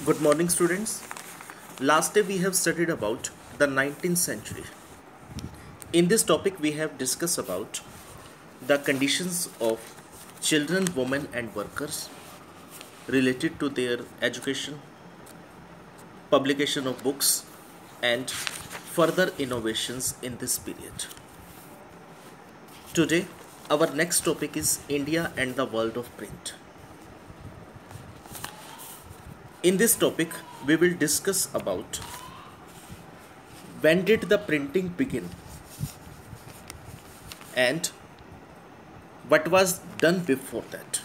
Good morning, students. Last day we have studied about the 19th century. In this topic, we have discussed about the conditions of children, women, and workers related to their education, publication of books, and further innovations in this period. Today, our next topic is India and the world of print. In this topic, we will discuss about when did the printing begin and what was done before that.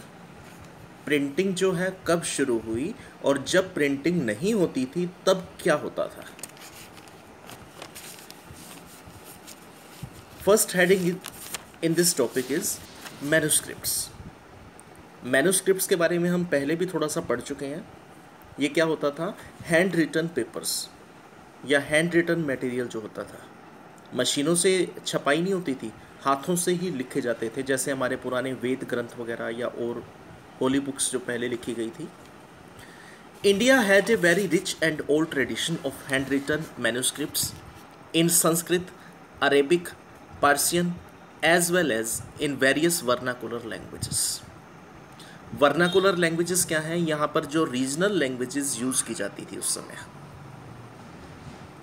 Printing जो है कब शुरू हुई और जब printing नहीं होती थी तब क्या होता था. First heading in this topic is manuscripts. Manuscripts के बारे में हम पहले भी थोड़ा सा पढ़ चुके हैं. ये क्या होता था? हैंड रिटन पेपर्स या हैंड रिटन मटेरियल जो होता था. मशीनों से छपाई नहीं होती थी, हाथों से ही लिखे जाते थे, जैसे हमारे पुराने वेद ग्रंथ वगैरह या और होली बुक्स जो पहले लिखी गई थी. India had a very rich and old tradition of hand written manuscripts in Sanskrit, Arabic, Persian as well as in various vernacular languages. Vernacular languages क्या हैं? यहाँ पर जो रीजनल लैंग्वेजेस यूज़ की जाती थी उस समय,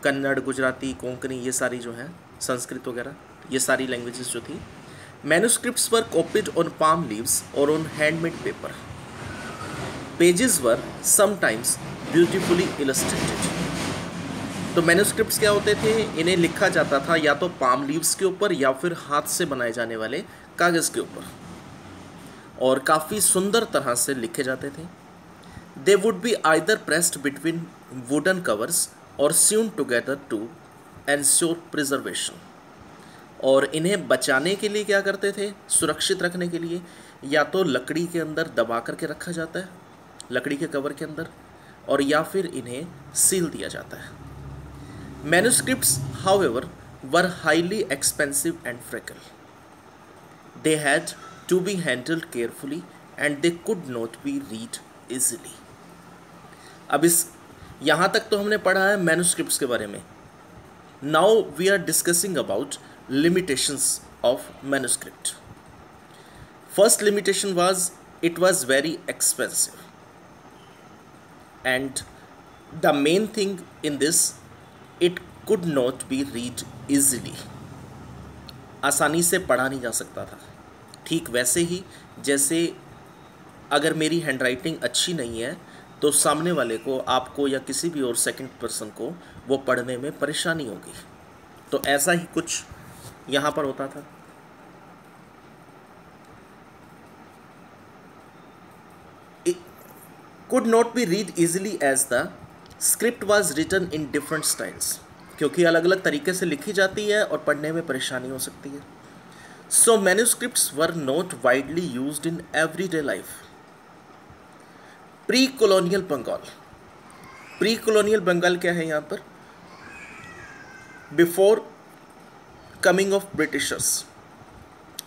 कन्नड़, गुजराती, कोंकणी, ये सारी जो हैं, संस्कृत वगैरह, ये सारी लैंग्वेजेस जो थी. Manuscripts were copied on palm leaves और on handmade paper. Pages were sometimes beautifully illustrated. तो मैन्युस्क्रिप्ट्स क्या होते थे? इन्हें लिखा जाता था या तो पाम लीव्स के ऊपर या फिर हाथ से बनाए जाने वाले कागज़ के ऊपर, और काफ़ी सुंदर तरह से लिखे जाते थे. They would be either pressed between wooden covers और sewn together to ensure preservation. और इन्हें बचाने के लिए क्या करते थे? सुरक्षित रखने के लिए या तो लकड़ी के अंदर दबा करके रखा जाता है, लकड़ी के कवर के अंदर, और या फिर इन्हें सील दिया जाता है. Manuscripts however were highly expensive and fragile. They had to be handled carefully and they could not be read easily. अब इस यहाँ तक तो हमने पढ़ा है मैन्युस्क्रिप्ट्स के बारे में. Now we are discussing about limitations of manuscript. First limitation was it was very expensive, and the main thing in this, it could not be read easily. आसानी से पढ़ा नहीं जा सकता था. ठीक वैसे ही जैसे अगर मेरी हैंडराइटिंग अच्छी नहीं है तो सामने वाले को, आपको या किसी भी और सेकंड पर्सन को वो पढ़ने में परेशानी होगी. तो ऐसा ही कुछ यहाँ पर होता था. Could not be read easily as the script was written in different styles. क्योंकि अलग अलग तरीके से लिखी जाती है और पढ़ने में परेशानी हो सकती है. So manuscripts were not widely used in everyday life. Pre-colonial Bengal. Pre-colonial Bengal क्या है यहाँ पर? Before coming of Britishers.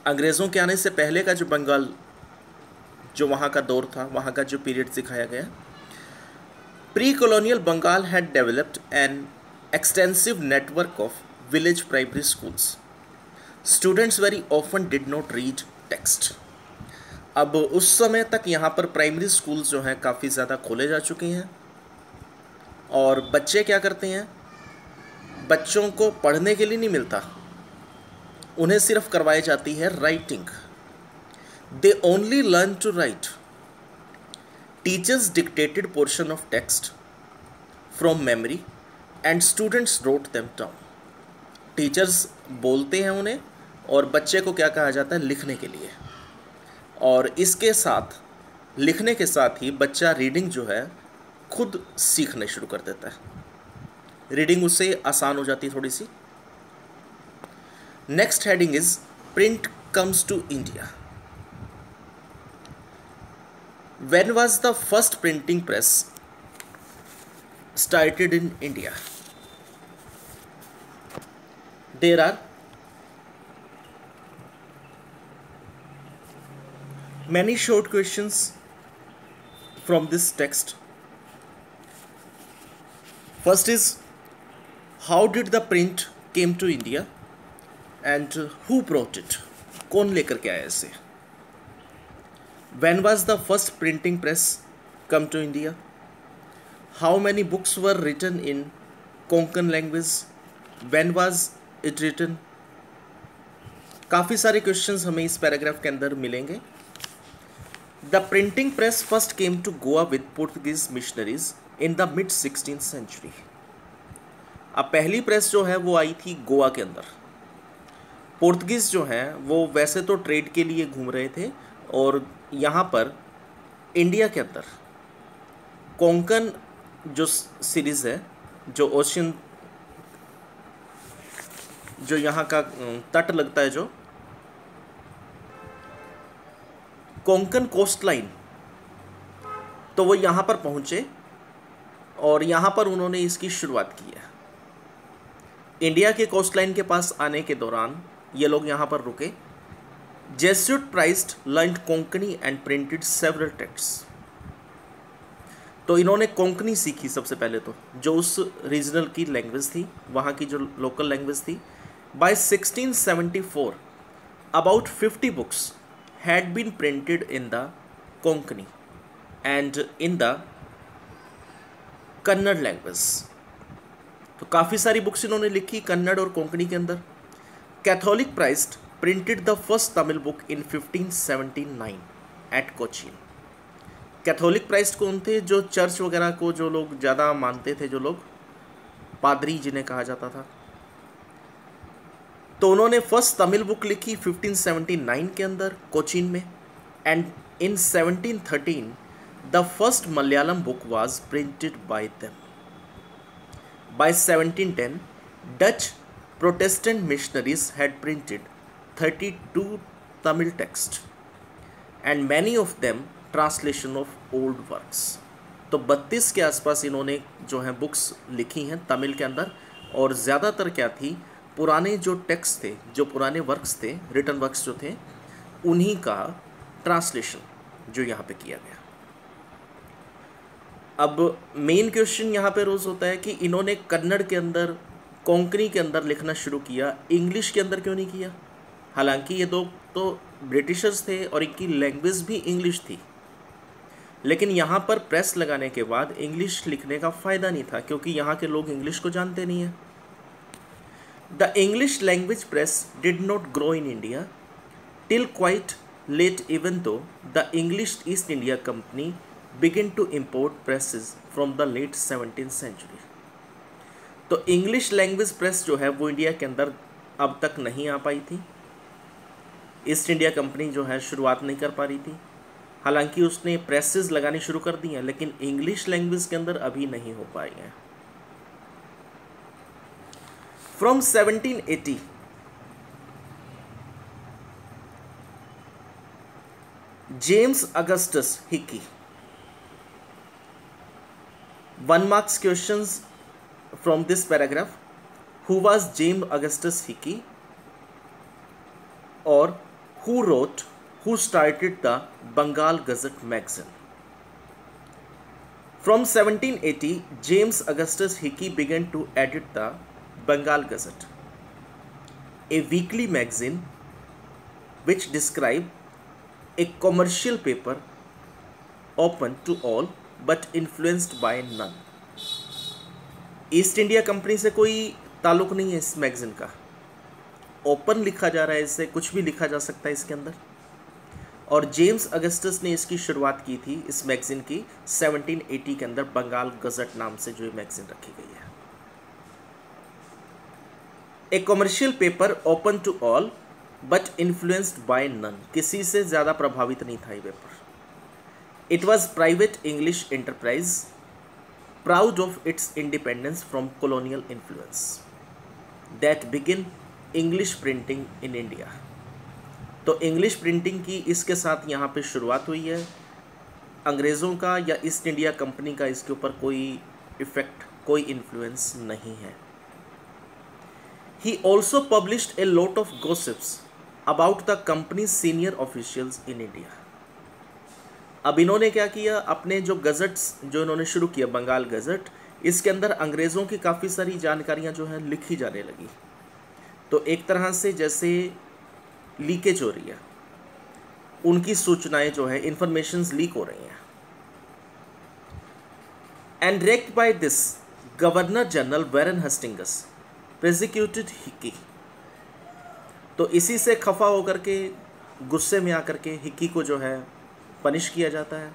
अंग्रेज़ों के आने से पहले का जो बंगाल, जो वहाँ का दौर था, वहाँ का जो पीरियड दिखाया गया. Pre-colonial Bengal had developed an extensive network of village primary schools. Students very often did not read text. अब उस समय तक यहाँ पर प्राइमरी स्कूल्स जो हैं काफ़ी ज़्यादा खोले जा चुके हैं, और बच्चे क्या करते हैं? बच्चों को पढ़ने के लिए नहीं मिलता, उन्हें सिर्फ करवाई जाती है writing. They only learn to write. Teachers dictated portion of text from memory and students wrote them down. Teachers बोलते हैं उन्हें और बच्चे को क्या कहा जाता है? लिखने के लिए. और इसके साथ, लिखने के साथ ही बच्चा रीडिंग जो है खुद सीखने शुरू कर देता है. रीडिंग उससे आसान हो जाती है थोड़ी सी. Next heading is print comes to India. When was the first printing press started in India? There are many short questions from this text. First is how did the print came to India and who brought it, कौन लेकर के आया इसे। When was the first printing press come to India, how many books were written in Konkan language, when was it written. काफ़ी सारे questions हमें इस paragraph के अंदर मिलेंगे। The printing press first came to Goa with Portuguese missionaries in the mid 16th century. अब पहली press जो है वो आई थी गोवा के अंदर। पोर्तुगीज़ जो हैं वो वैसे तो ट्रेड के लिए घूम रहे थे और यहाँ पर इंडिया के अंदर कोंकण जो सीरीज़ है, जो ओशियन, जो यहाँ का तट लगता है, जो कोंकण कोस्ट लाइन, तो वो यहाँ पर पहुँचे और यहाँ पर उन्होंने इसकी शुरुआत की है। इंडिया के कोस्ट लाइन के पास आने के दौरान ये लोग यहाँ पर रुके। Jesuit priests learned Konkani and printed several texts. तो इन्होंने कोंकणी सीखी सबसे पहले, तो जो उस रीजनल की लैंग्वेज थी, वहाँ की जो लोकल लैंग्वेज थी। By 1674 about 50 books had been printed in the Konkani and in the Kannada language. तो काफ़ी सारी बुक्स इन्होंने लिखी कन्नड़ और कोंकणी के अंदर। Catholic priest printed the first Tamil book in 1579 at Cochin. Catholic priest कौन थे? जो चर्च वगैरह को जो लोग ज़्यादा मानते थे, जो लोग पादरी जिन्हें कहा जाता था। तो उन्होंने फर्स्ट तमिल बुक लिखी 1579 के अंदर कोचीन में। And in 1713 the first Malayalam book was printed by them. By 1710 Dutch Protestant missionaries had printed 32 Tamil text and many of them translation of old works. तो 32 के आसपास इन्होंने जो है बुक्स लिखी हैं तमिल के अंदर, और ज़्यादातर क्या थी, पुराने जो टेक्स्ट थे, जो पुराने वर्क्स थे, रिटन वर्क्स जो थे, उन्हीं का ट्रांसलेशन जो यहाँ पे किया गया। अब मेन क्वेश्चन यहाँ पे रोज होता है कि इन्होंने कन्नड़ के अंदर, कोंकणी के अंदर लिखना शुरू किया, इंग्लिश के अंदर क्यों नहीं किया? हालांकि ये दो तो ब्रिटिशर्स थे और इनकी लैंग्वेज भी इंग्लिश थी, लेकिन यहाँ पर प्रेस लगाने के बाद इंग्लिश लिखने का फ़ायदा नहीं था, क्योंकि यहाँ के लोग इंग्लिश को जानते नहीं हैं। The English language press did not grow in India till quite late, even though the English East India Company began to import presses from the late 17th century. तो इंग्लिश लैंग्वेज प्रेस जो है वो India के अंदर अब तक नहीं आ पाई थी। ईस्ट इंडिया कंपनी जो है शुरुआत नहीं कर पा रही थी। हालांकि उसने प्रेसेस लगानी शुरू कर दी हैं, लेकिन इंग्लिश लैंग्वेज के अंदर अभी नहीं हो पाई हैं। From 1780, James Augustus Hickey. 1 marks questions from this paragraph. Who was James Augustus Hickey? Or who started the Bengal Gazette magazine? From 1780, James Augustus Hickey began to edit the Bengal Gazette, a weekly magazine which described a commercial paper open to all but influenced by none. East India company से कोई ताल्लुक नहीं है इस magazine का। Open लिखा जा रहा है, इससे कुछ भी लिखा जा सकता है इसके अंदर। और जेम्स अगस्टस ने इसकी शुरुआत की थी इस मैगजीन की 1780 के अंदर, बंगाल गजट नाम से जो ये मैगजीन रखी गई है। A commercial paper open to all but influenced by none. किसी से ज़्यादा प्रभावित नहीं था ये पेपर। It was private English enterprise proud of its independence from colonial influence that began English printing in India। तो इंग्लिश प्रिंटिंग की इसके साथ यहाँ पे शुरुआत हुई है। अंग्रेज़ों का या ईस्ट इंडिया कंपनी का इसके ऊपर कोई इफ़ेक्ट, कोई इन्फ्लुएंस नहीं है। He also published a lot of gossips about the company's senior officials in India। अब इन्होंने क्या किया, अपने जो गज़ट्स जो इन्होंने शुरू किया, बंगाल गज़ट, इसके अंदर अंग्रेज़ों की काफ़ी सारी जानकारियाँ जो है लिखी जाने लगी। तो एक तरह से जैसे लीकेज हो रही है, उनकी सूचनाएं जो है इंफॉर्मेशंस लीक हो रही हैं। And wrecked by this governor general Warren Hastings prosecuted Hickey. तो इसी से खफा होकर के, गुस्से में आकर के हिक्की को जो है पनिश किया जाता है।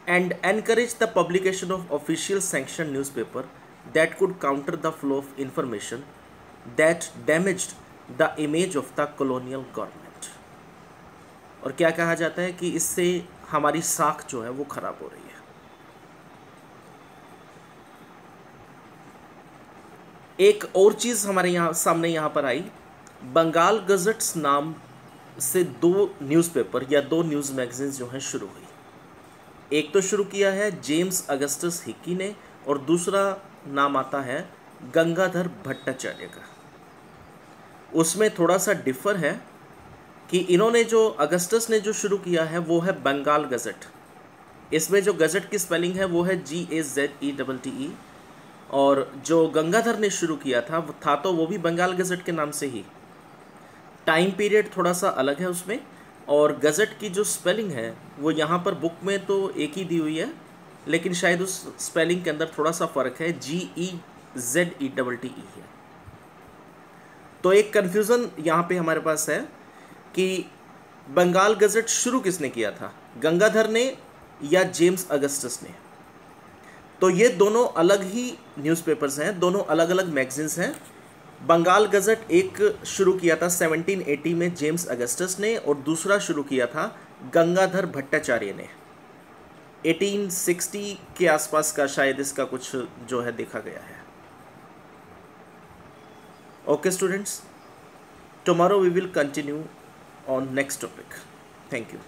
And encourage the publication of official sanction newspaper that could counter the flow of information that damaged the image of the colonial government. और क्या कहा जाता है कि इससे हमारी साख जो है वो खराब हो रही है। एक और चीज़ हमारे यहाँ सामने यहाँ पर आई, बंगाल गज़ट्स नाम से दो न्यूज़पेपर या दो न्यूज़ मैगजीन्स जो हैं शुरू हुई। एक तो शुरू किया है जेम्स अगस्टस हिक्की ने, और दूसरा नाम आता है गंगाधर भट्टाचार्य का। उसमें थोड़ा सा डिफ़र है कि इन्होंने जो अगस्टस ने जो शुरू किया है वो है बंगाल गज़ट। इसमें जो गज़ट की स्पेलिंग है वो है GAZETTE, और जो गंगाधर ने शुरू किया था वो था तो वो भी बंगाल गज़ट के नाम से ही। टाइम पीरियड थोड़ा सा अलग है उसमें, और गज़ट की जो स्पेलिंग है वो यहाँ पर बुक में तो एक ही दी हुई है, लेकिन शायद उस स्पेलिंग के अंदर थोड़ा सा फ़र्क है, GEZETTE है। तो एक कन्फ्यूज़न यहाँ पे हमारे पास है कि बंगाल गज़ट शुरू किसने किया था, गंगाधर ने या जेम्स अगस्टस ने। तो ये दोनों अलग ही न्यूज़पेपर्स हैं, दोनों अलग अलग मैगजीन्स हैं। बंगाल गज़ट एक शुरू किया था 1780 में जेम्स अगस्टस ने, और दूसरा शुरू किया था गंगाधर भट्टाचार्य ने। 1860 के आसपास का शायद इसका कुछ जो है देखा गया है। Okay students, tomorrow we will continue on next topic. Thank you.